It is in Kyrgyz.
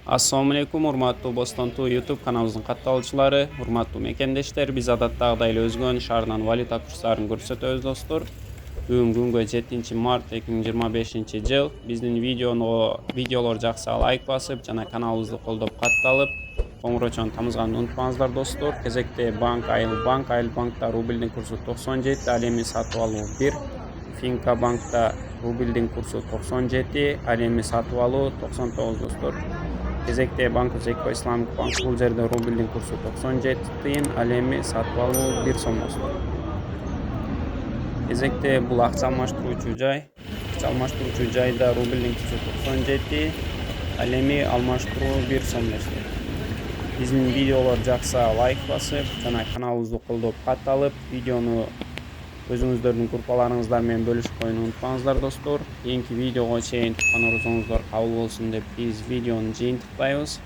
Ассалому алейкум, урматтуу Бостонтуу YouTube каналыбыздын катталуучулары, урматтуу мекендештер. Биз адаттагыдай эле Өзгөн шаарынан валюта курстарын көрсөтөбүз, достор. Бүгүн күнгө 7-март 2025-жыл. Биздин видеолор жакса лайк басып, жана каналыбызды колдоп катталып, коңгурочону тамызганды унутпаңыздар, достор. Кезекте банкта рубльдин курсу 97, ал эми сатып алуу 1. Финка банкта рубльдин курсу 97, ал эми сатып алуу 99, достор. Кезекте банк исламик банк, бул жерде рубльдин курсу 97 тыйын, ал эми сатып алуу 1 сом, достор. Кезекте бул акча алмаштыруучу жай. Акча алмаштыруучу жайда рубльдин курсу 97, ал эми алмаштыруу 1 сом, достор. Биздин видеолор жакса лайк басып, жана каналыбызды колдоп катталып, видеону өзүңүздөрдүн группаларыңыздар менен бөлүшүп коюуну унутпаңыздар, достор. Кийинки видеого чейин туккан орозоңуздар кабыл болсун деп биз видеону жыйынтыктайбыз.